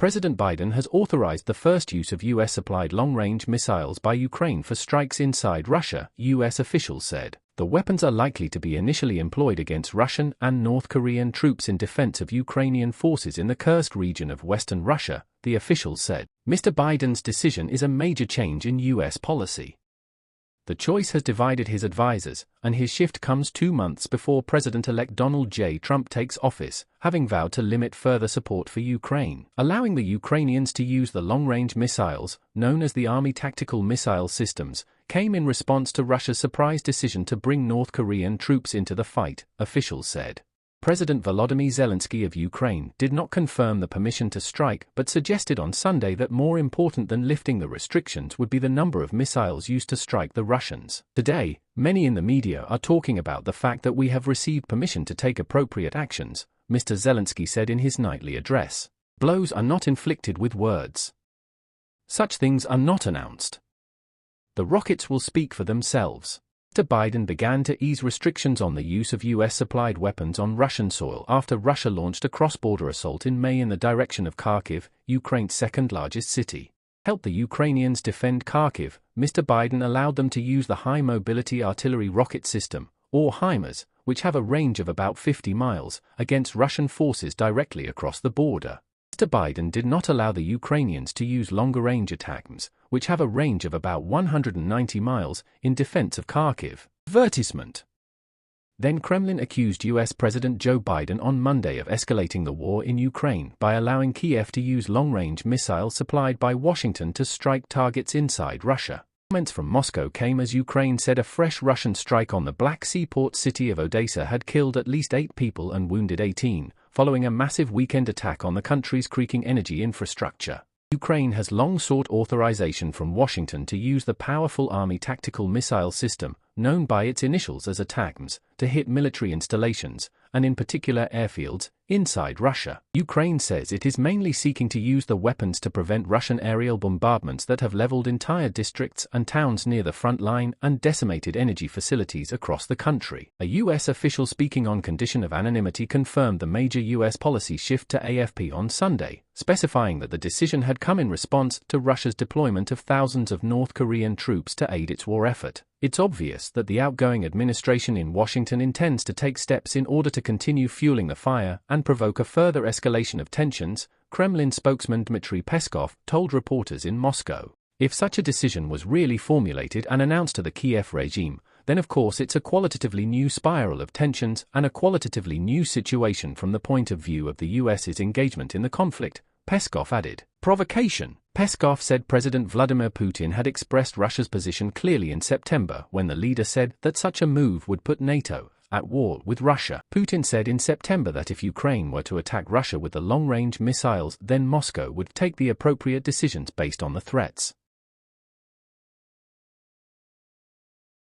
President Biden has authorized the first use of U.S.-supplied long-range missiles by Ukraine for strikes inside Russia, U.S. officials said. The weapons are likely to be initially employed against Russian and North Korean troops in defense of Ukrainian forces in the Kursk region of western Russia, the officials said. Mr. Biden's decision is a major change in U.S. policy. The choice has divided his advisors, and his shift comes 2 months before President-elect Donald J. Trump takes office, having vowed to limit further support for Ukraine. Allowing the Ukrainians to use the long-range missiles, known as the Army Tactical Missile Systems, came in response to Russia's surprise decision to bring North Korean troops into the fight, officials said. President Volodymyr Zelensky of Ukraine did not confirm the permission to strike but suggested on Sunday that more important than lifting the restrictions would be the number of missiles used to strike the Russians. Today, many in the media are talking about the fact that we have received permission to take appropriate actions, Mr. Zelensky said in his nightly address. Blows are not inflicted with words. Such things are not announced. The rockets will speak for themselves. Mr. Biden began to ease restrictions on the use of U.S.-supplied weapons on Russian soil after Russia launched a cross-border assault in May in the direction of Kharkiv, Ukraine's second-largest city. Help the Ukrainians defend Kharkiv, Mr. Biden allowed them to use the High-Mobility Artillery Rocket System, or HIMARS, which have a range of about 50 miles, against Russian forces directly across the border. Mr. Biden did not allow the Ukrainians to use longer-range ATACMS, which have a range of about 190 miles, in defense of Kharkiv. Advertisement. Then Kremlin accused U.S. President Joe Biden on Monday of escalating the war in Ukraine by allowing Kiev to use long-range missiles supplied by Washington to strike targets inside Russia. Comments from Moscow came as Ukraine said a fresh Russian strike on the Black Sea port city of Odessa had killed at least 8 people and wounded 18, following a massive weekend attack on the country's creaking energy infrastructure. Ukraine has long sought authorization from Washington to use the powerful Army Tactical Missile System, known by its initials as ATACMS, to hit military installations, and in particular airfields, inside Russia. Ukraine says it is mainly seeking to use the weapons to prevent Russian aerial bombardments that have leveled entire districts and towns near the front line and decimated energy facilities across the country. A U.S. official speaking on condition of anonymity confirmed the major U.S. policy shift to AFP on Sunday, specifying that the decision had come in response to Russia's deployment of thousands of North Korean troops to aid its war effort. It's obvious that the outgoing administration in Washington intends to take steps in order to continue fueling the fire and provoke a further escalation of tensions, Kremlin spokesman Dmitry Peskov told reporters in Moscow. If such a decision was really formulated and announced to the Kiev regime, then of course it's a qualitatively new spiral of tensions and a qualitatively new situation from the point of view of the US's engagement in the conflict, Peskov added. Provocation. Peskov said President Vladimir Putin had expressed Russia's position clearly in September when the leader said that such a move would put NATO at war with Russia. Putin said in September that if Ukraine were to attack Russia with the long-range missiles, then Moscow would take the appropriate decisions based on the threats.